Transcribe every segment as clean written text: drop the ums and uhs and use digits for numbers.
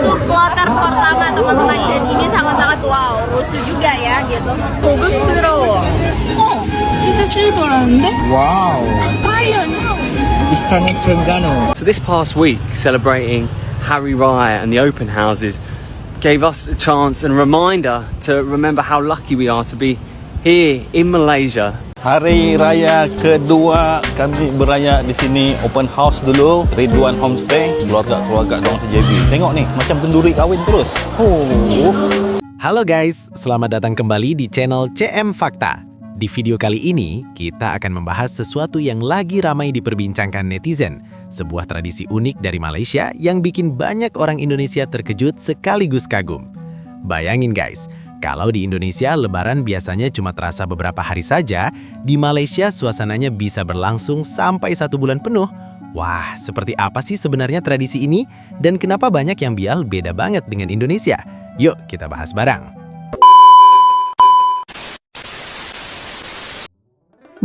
masuk kloter pertama teman-teman, dan ini sangat-sangat wow, rusuh juga ya gitu. 고급스러워. 진짜 실버라는데? Wow. 파이어냐? Istana Trengganu. So this past week, celebrating Hari Raya and the open houses gave us a chance and a reminder to remember how lucky we are to be here in Malaysia. Hari Raya kedua kami beraya di sini, open house dulu, Ridwan Homestay, keluarga-keluarga dong CJB. Tengok nih, macam kenduri kawin terus. Halo guys, selamat datang kembali di channel CM Fakta. Di video kali ini, kita akan membahas sesuatu yang lagi ramai diperbincangkan netizen. Sebuah tradisi unik dari Malaysia yang bikin banyak orang Indonesia terkejut sekaligus kagum. Bayangin guys, kalau di Indonesia Lebaran biasanya cuma terasa beberapa hari saja, di Malaysia suasananya bisa berlangsung sampai 1 bulan penuh. Wah, seperti apa sih sebenarnya tradisi ini? Dan kenapa banyak yang bilang beda banget dengan Indonesia? Yuk kita bahas bareng.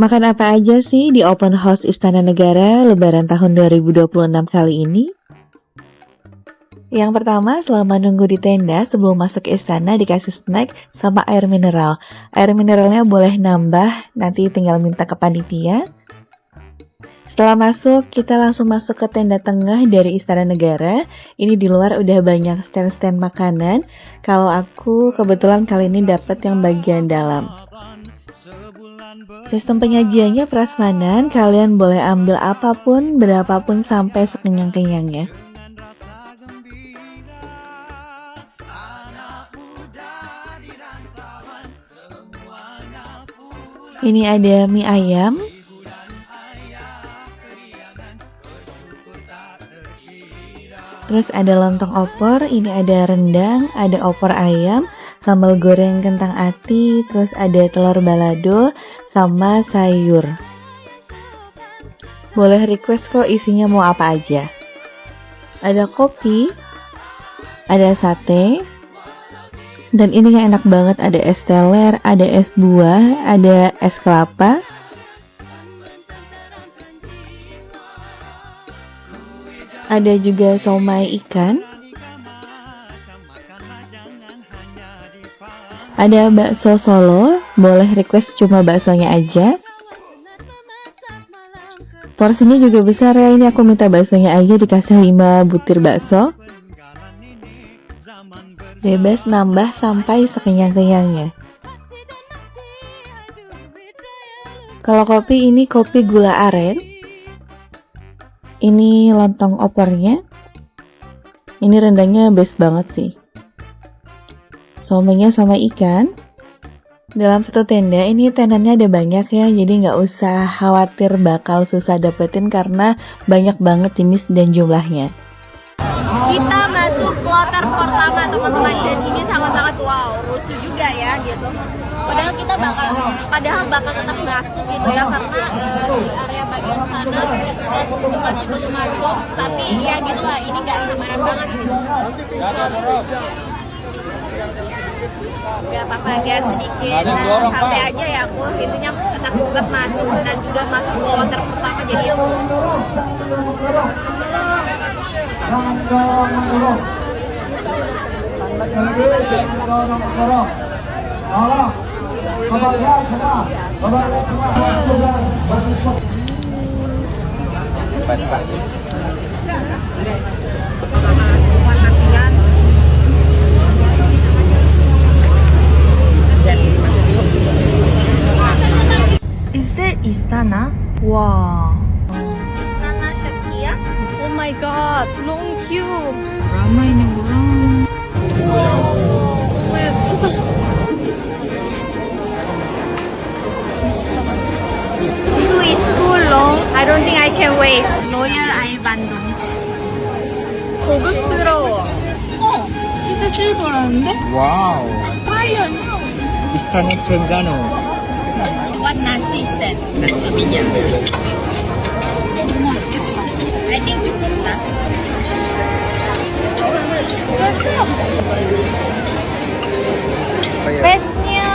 Makan apa aja sih di Open House Istana Negara Lebaran tahun 2026 kali ini? Yang pertama, selama nunggu di tenda sebelum masuk ke istana dikasih snack sama air mineral. Air mineralnya boleh nambah, nanti tinggal minta ke panitia. Setelah masuk, kita langsung masuk ke tenda tengah dari Istana Negara. Ini di luar udah banyak stand-stand makanan. Kalau aku kebetulan kali ini dapat yang bagian dalam. Sistem penyajiannya prasmanan, kalian boleh ambil apapun, berapapun sampai sekenyang-kenyangnya. Ini ada mie ayam, terus ada lontong opor, ini ada rendang, ada opor ayam, sambal goreng kentang ati, terus ada telur balado, sama sayur. Boleh request kok isinya mau apa aja. Ada kopi, ada sate, dan ini yang enak banget, ada es teler, ada es buah, ada es kelapa. Ada juga somai ikan. Ada bakso Solo, boleh request cuma baksonya aja. Porsinya juga besar ya, ini aku minta baksonya aja, dikasih 5 butir bakso. Bebas nambah sampai sekenyang-kenyangnya. Kalau kopi, ini kopi gula aren. Ini lontong opornya. Ini rendangnya best banget sih. Somainya somai ikan. Dalam satu tenda, ini tendanya ada banyak ya, jadi nggak usah khawatir bakal susah dapetin karena banyak banget jenis dan jumlahnya. Kita masuk kloter pertama teman-teman, dan ini sangat-sangat wow, rusuh juga ya gitu. Padahal kita bakal tetap masuk gitu ya, karena di area bagian sana itu masih belum masuk, tapi ya gitulah, ini nggak samaran banget gitu. Gak apa-apa, agak sedikit santai aja ya aku, intinya tetap masuk dan juga masuk ke kloter pertama, jadi Is that Istana? Wow. Istana Syakia. Oh my god, long queue. Ramai nih orang. Queue is too long. I don't think I can wait. Royal Air Bandung. 고급스러워. 진짜 실버라는데? Wow. 파이어냐? Istana Trengganu. What nasi is that? Nasi minyak. I think cukup lah. Bestnya.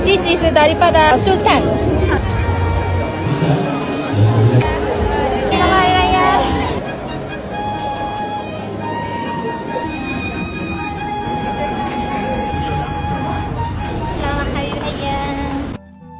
This is daripada Sultan. Selamat Hari Raya.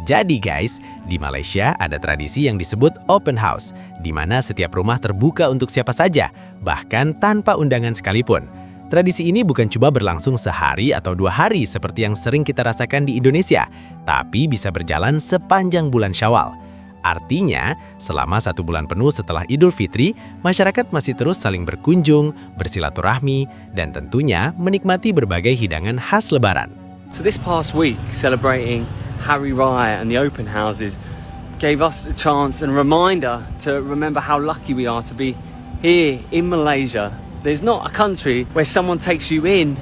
Jadi guys, di Malaysia ada tradisi yang disebut open house, di mana setiap rumah terbuka untuk siapa saja, bahkan tanpa undangan sekalipun. Tradisi ini bukan cuma berlangsung sehari atau 2 hari seperti yang sering kita rasakan di Indonesia, tapi bisa berjalan sepanjang bulan Syawal. Artinya, selama 1 bulan penuh setelah Idul Fitri, masyarakat masih terus saling berkunjung, bersilaturahmi, dan tentunya menikmati berbagai hidangan khas Lebaran. So this past week, celebrating Hari Raya and the open houses gave us a chance and reminder to remember how lucky we are to be here in Malaysia. There's not a country where someone takes you in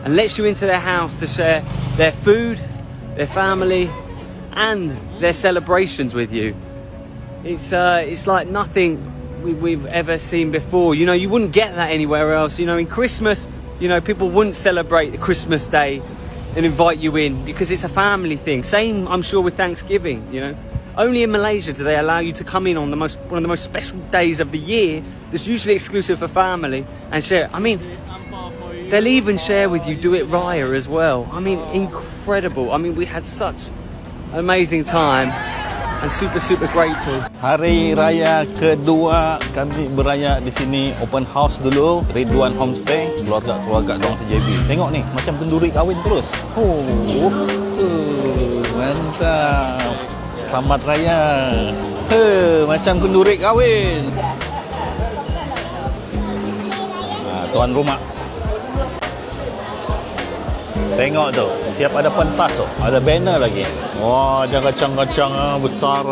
and lets you into their house to share their food, their family, and their celebrations with you. It's like nothing we've ever seen before. You know, you wouldn't get that anywhere else. You know, in Christmas, you know, people wouldn't celebrate the Christmas day and invite you in because it's a family thing. Same, I'm sure, with Thanksgiving, you know. Only in Malaysia do they allow you to come in on one of the most special days of the year that's usually exclusive for family and share. I mean, they'll even share with you Do It Raya as well. I mean, incredible. I mean, we had such an amazing time and super grateful. Hari Raya kedua kami beraya di sini, open house dulu, Ridwan Homestay, keluarga dong CJB. Tengok ni, macam kenduri kahwin terus. Mantap. Selamat Raya. Macam kenduri kahwin. Tuan rumah. Tengok tu, siap ada pentas tu. Ada banner lagi. Wah, ada kacang-kacang besar.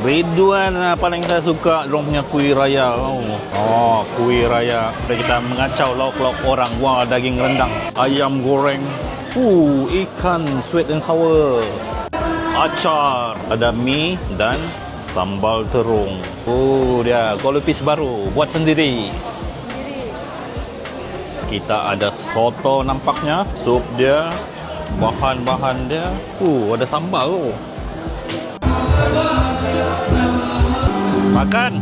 Ridwan paling saya suka diorang punya kuih raya. Oh, kuih raya. Kita mengacau lauk-lauk orang. Wah, daging rendang, ayam goreng. Ikan sweet and sour. Acar, ada mie dan sambal terung. Dia kolopis baru buat sendiri. Kita ada soto nampaknya, sup dia, bahan-bahan dia. Ada sambal tu. Makan.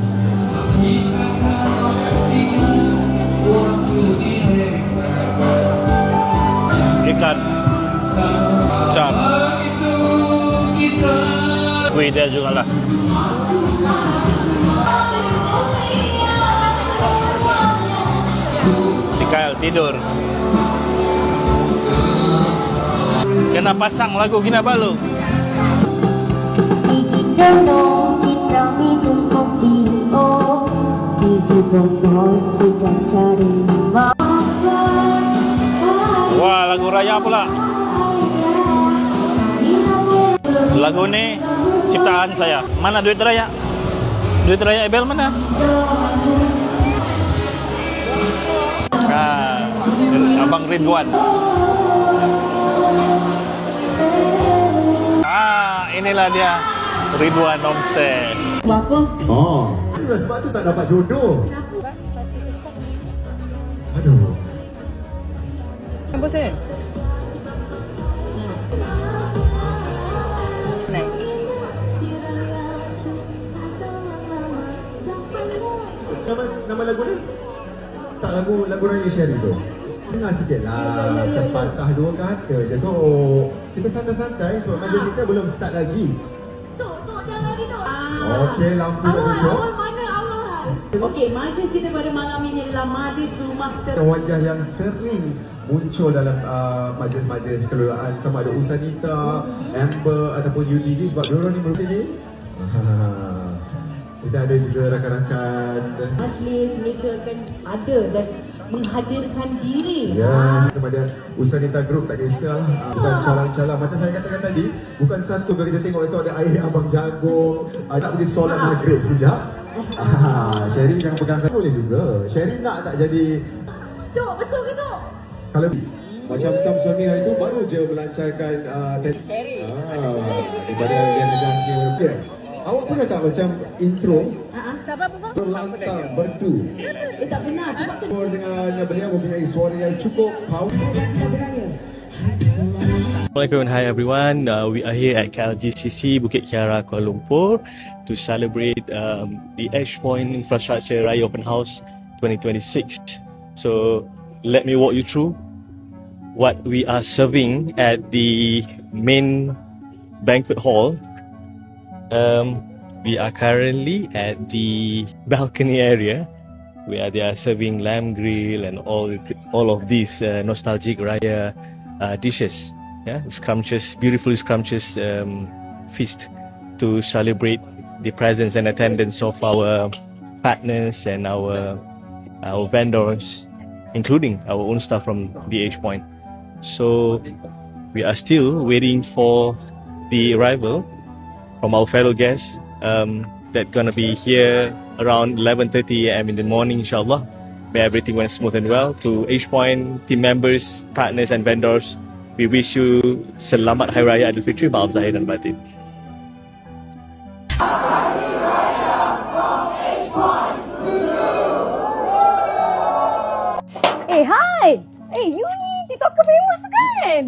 Ikan. Acar. Kuih dia juga lah. Kail tidur. Kena pasang lagu Kinabalu. Wah, lagu raya pula. Lagu ni ciptaan saya. Mana duit raya? Duit raya Ebel mana? Abang Ridwan. Inilah dia Ridwan Homestay. Apa? Oh, itulah sebab tu tak dapat jodoh. Aduh. Apa saya? Nama lagu ni? Tak lagu Raya Syari tu. Dengar sikit lah, sepatah 2 kata je tu. Kita santai-santai sebab majlis kita belum start lagi. Tok, jangan ni Tok. Okey, lampu dah tutup. Awal mana awal? Okey, majlis kita pada malam ini adalah majlis rumah Wajah yang sering muncul dalam majlis-majlis keluargaan sama ada Usanita, Amber ataupun UTD sebab diorang ni bersini sini. Kita ada juga rakan-rakan majlis, mereka akan ada dan menghadirkan diri. Ya, kepada Usanita Group tak kisah, bukan calang-calang. Macam saya katakan tadi, bukan satu kalau kita tengok itu ada air abang jagung, nak pergi solat maghrib sekejap. Sherry jangan pegang saya boleh juga. Sherry nak tak jadi Tok, betul ke Tok? kalau macam tam suami hari tu baru je melancarkan Sherry. daripada yang jasmine okey. Awak pernah tak macam intro Sabar apa? berlantang berdu Tak benar sebab tu dengan beliau mempunyai suara yang cukup powerful. Assalamualaikum, hi everyone. We are here at KLGCC Bukit Kiara, Kuala Lumpur to celebrate the Edge Point Infrastructure Raya Open House 2026. So let me walk you through what we are serving at the main banquet hall. We are currently at the balcony area where they are serving lamb grill and all of these nostalgic Raya dishes. Yeah, scrumptious, beautifully scrumptious feast to celebrate the presence and attendance of our partners and our vendors, including our own staff from the H Point. So we are still waiting for the arrival from our fellow guests that gonna be here around 11:30 a.m. in the morning, inshallah. May everything went smooth and well. To H Point team members, partners and vendors, we wish you Selamat Hari Raya Idul Fitri, maaf zahir dan batin. Hai! You ni TikToker famous kan?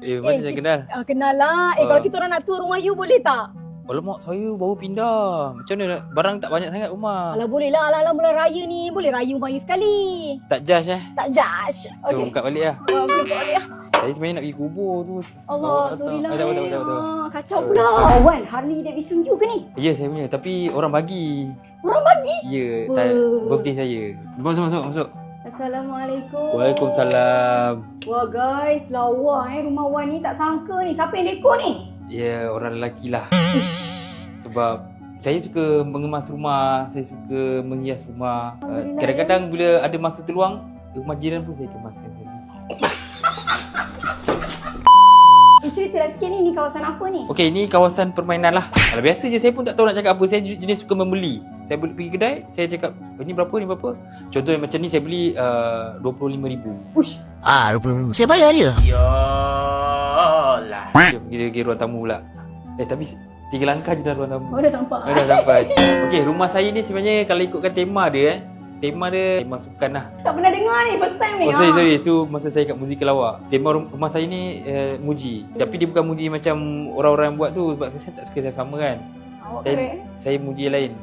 Mana saya kenal? Kenal lah. Kalau kita orang nak tour rumah you boleh tak? Alamak, saya baru pindah. Macam mana? Barang tak banyak sangat rumah. Alah boleh lah. Alah bulan raya ni. Boleh raya rumah you sekali. Tak judge Tak judge. So, buka balik lah. Boleh buka balik lah. Saya sebenarnya nak pergi kubur tu. Allah, sorry lah. Betul. Kacau pula. Wan, Harley Davidson you ke ni? Ya, saya punya. Tapi orang bagi. Orang bagi? Ya, birthday saya. Masuk. Assalamualaikum. Waalaikumsalam. Wah guys, lawa rumah Wan ni tak sangka ni. Siapa yang dekor ni? Ya, orang lelaki lah. Sebab saya suka mengemas rumah, saya suka menghias rumah. Kadang-kadang bila ada masa terluang, rumah jiran pun saya kemaskan. Cerita lah sikit ni kawasan apa ni? Okey, ni kawasan permainan lah. Kalau biasa je saya pun tak tahu nak cakap apa. Saya jenis suka membeli. Saya pergi kedai, saya cakap, ni berapa? Contoh macam ni saya beli RM25,000. Ush. 25,000. Saya bayar dia. Yalah. Kira ruang tamu pula. Tapi 3 langkah je dah ruang tamu. Dah sampai. Dah sampai. Okey, rumah saya ni sebenarnya kalau ikutkan tema dia, tema sukan lah. Tak pernah dengar ni, first time ni. Oh sorry, itu masa saya kat Musical Lawak. Tema rumah saya ni muji. Tapi dia bukan muji macam orang-orang yang buat tu. Sebab saya tak suka yang sama kan. Saya muji yang lain.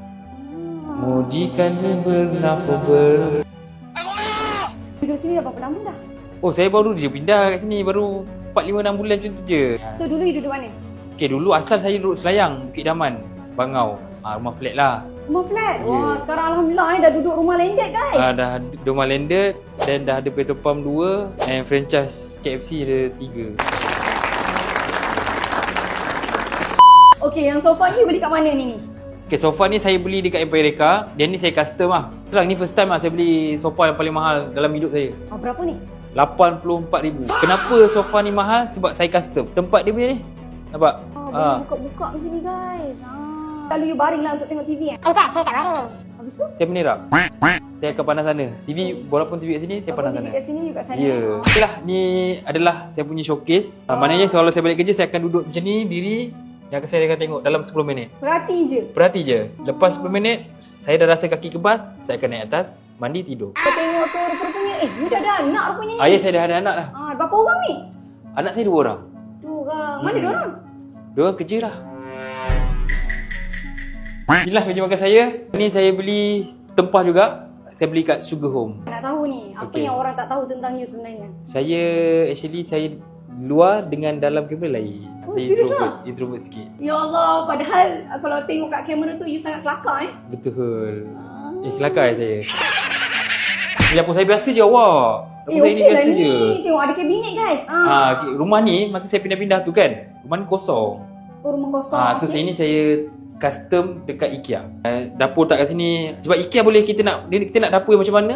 Mujikan bernafas. Duduk sini dah berapa lama dah? Oh, saya baru je pindah kat sini. Baru 4-5-6 bulan macam tu je. So dulu you duduk mana? Okey, dulu asal saya duduk Selayang, Bukit Daman, Bangau. Rumah flat lah. Rumah flat? Ya. Wah, sekarang Alhamdulillah dah duduk rumah landed guys. Dah rumah landed dan dah ada petrol pump 2 and franchise KFC ada 3. Okey, yang sofa ni beli kat mana ni? Okay, sofa ni saya beli dekat Empire Reka. Dia ni saya custom lah. Terang ni first time lah saya beli sofa yang paling mahal dalam hidup saya. Berapa ni? 84,000. Kenapa sofa ni mahal? Sebab saya custom. Tempat dia punya ni. Nampak? Boleh buka-buka macam ni guys. Lalu you baring lah untuk tengok TV kan? Tak, saya tak baring. Habis tu? Saya menerap. Saya akan pandang sana. TV, walaupun TV kat sini, saya pandang sana. TV kat sini, you kat sana. Ya. Okey lah, ni adalah saya punya showcase. Maknanya kalau saya balik kerja, saya akan duduk macam ni, diri. Yang saya akan tengok dalam 10 minit. Perhati je. Lepas 10 minit, saya dah rasa kaki kebas, saya akan naik atas, mandi, tidur. Kita tengok tu rupanya, you dah ada anak rupanya ni. Ya, saya dah ada anak dah. Berapa orang ni? Anak saya 2 orang. 2 orang. Mana 2 orang? 2 orang kerja lah. Inilah meja makan saya. Ni saya beli tempah juga. Saya beli kat Sugar Home. Nak tahu ni, apa yang orang tak tahu tentang you sebenarnya? Saya luar dengan dalam kamera lain. Saya introvert sikit. Ya Allah, padahal kalau tengok kat kamera tu you sangat kelakar Betul. Kelakar saya. Dapur saya biasa je awak. Dapur saya ni biasa je. Tengok ada kabinet guys. Rumah ni masa saya pindah-pindah tu kan, rumah ni kosong. Oh, rumah kosong. So sini saya custom dekat IKEA. Dapur tak kat sini. Sebab IKEA boleh kita nak dapur yang macam mana,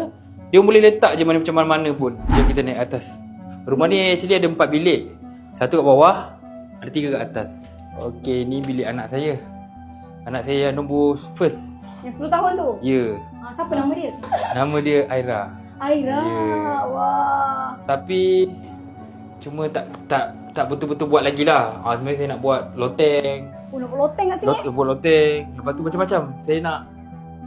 dia boleh letak je macam mana pun. Jom kita naik atas. Rumah ni actually ada 4 bilik. 1 kat bawah, ada 3 kat atas. Okey, ni bilik anak saya. Anak saya yang nombor first. Yang 10 tahun tu? Ya. Siapa nama dia? Nama dia Aira. Aira. Ya. Wah. Tapi cuma tak betul-betul buat lagi lah. Sebenarnya saya nak buat loteng. Nak buat loteng kat sini? Buat loteng. Lepas tu macam-macam. Saya nak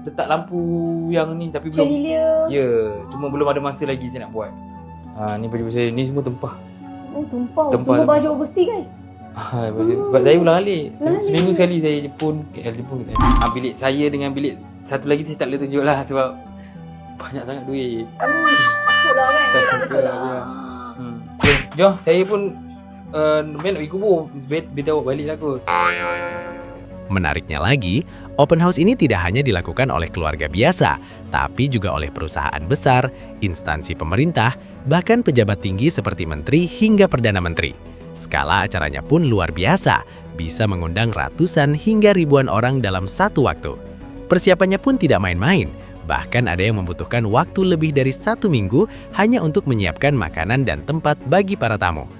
letak lampu yang ni tapi belum. Chandelier. Ya, cuma belum ada masa lagi saya nak buat. Ni baju saya. Ni semua tempah. Oh, tumpah. Semua baju overseas guys. Sebab saya ulang alik. Seminggu sekali saya jemput bilik saya dengan bilik satu lagi saya tak boleh tunjuk lah sebab banyak sangat duit. Betul lah kan? Betul lah. Jom, saya pun nak pergi kubur. Beritahu balik lah kot. Menariknya lagi, open house ini tidak hanya dilakukan oleh keluarga biasa, tapi juga oleh perusahaan besar, instansi pemerintah, bahkan pejabat tinggi seperti menteri hingga perdana menteri. Skala acaranya pun luar biasa, bisa mengundang ratusan hingga ribuan orang dalam satu waktu. Persiapannya pun tidak main-main, bahkan ada yang membutuhkan waktu lebih dari 1 minggu hanya untuk menyiapkan makanan dan tempat bagi para tamu.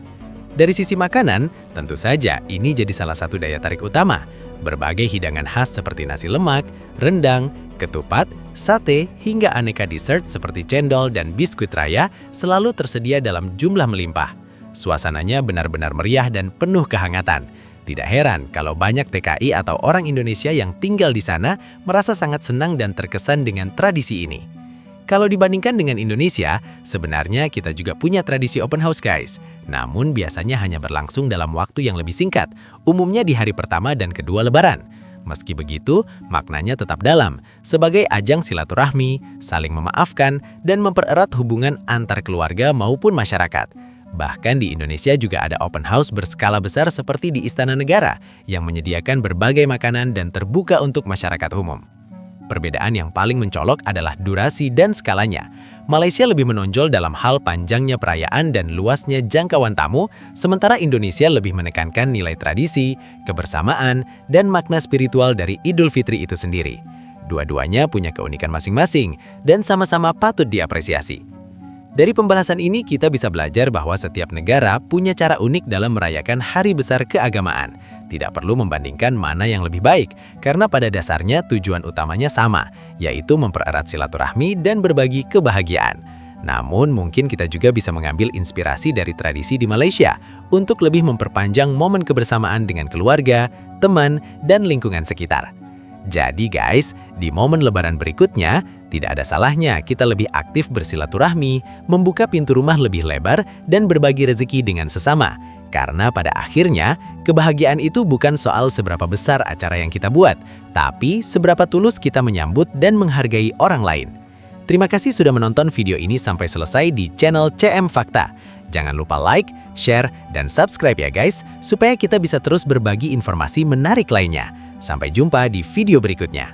Dari sisi makanan, tentu saja ini jadi salah satu daya tarik utama. Berbagai hidangan khas seperti nasi lemak, rendang, ketupat, sate, hingga aneka dessert seperti cendol dan biskuit raya selalu tersedia dalam jumlah melimpah. Suasananya benar-benar meriah dan penuh kehangatan. Tidak heran kalau banyak TKI atau orang Indonesia yang tinggal di sana merasa sangat senang dan terkesan dengan tradisi ini. Kalau dibandingkan dengan Indonesia, sebenarnya kita juga punya tradisi open house guys. Namun biasanya hanya berlangsung dalam waktu yang lebih singkat, umumnya di hari pertama dan kedua Lebaran. Meski begitu, maknanya tetap dalam, sebagai ajang silaturahmi, saling memaafkan, dan mempererat hubungan antar keluarga maupun masyarakat. Bahkan di Indonesia juga ada open house berskala besar seperti di Istana Negara, yang menyediakan berbagai makanan dan terbuka untuk masyarakat umum. Perbedaan yang paling mencolok adalah durasi dan skalanya. Malaysia lebih menonjol dalam hal panjangnya perayaan dan luasnya jangkauan tamu, sementara Indonesia lebih menekankan nilai tradisi, kebersamaan, dan makna spiritual dari Idul Fitri itu sendiri. Dua-duanya punya keunikan masing-masing dan sama-sama patut diapresiasi. Dari pembahasan ini kita bisa belajar bahwa setiap negara punya cara unik dalam merayakan hari besar keagamaan. Tidak perlu membandingkan mana yang lebih baik, karena pada dasarnya tujuan utamanya sama, yaitu mempererat silaturahmi dan berbagi kebahagiaan. Namun mungkin kita juga bisa mengambil inspirasi dari tradisi di Malaysia untuk lebih memperpanjang momen kebersamaan dengan keluarga, teman, dan lingkungan sekitar. Jadi guys, di momen Lebaran berikutnya, tidak ada salahnya kita lebih aktif bersilaturahmi, membuka pintu rumah lebih lebar, dan berbagi rezeki dengan sesama. Karena pada akhirnya, kebahagiaan itu bukan soal seberapa besar acara yang kita buat, tapi seberapa tulus kita menyambut dan menghargai orang lain. Terima kasih sudah menonton video ini sampai selesai di channel CM Fakta. Jangan lupa like, share, dan subscribe ya guys, supaya kita bisa terus berbagi informasi menarik lainnya. Sampai jumpa di video berikutnya.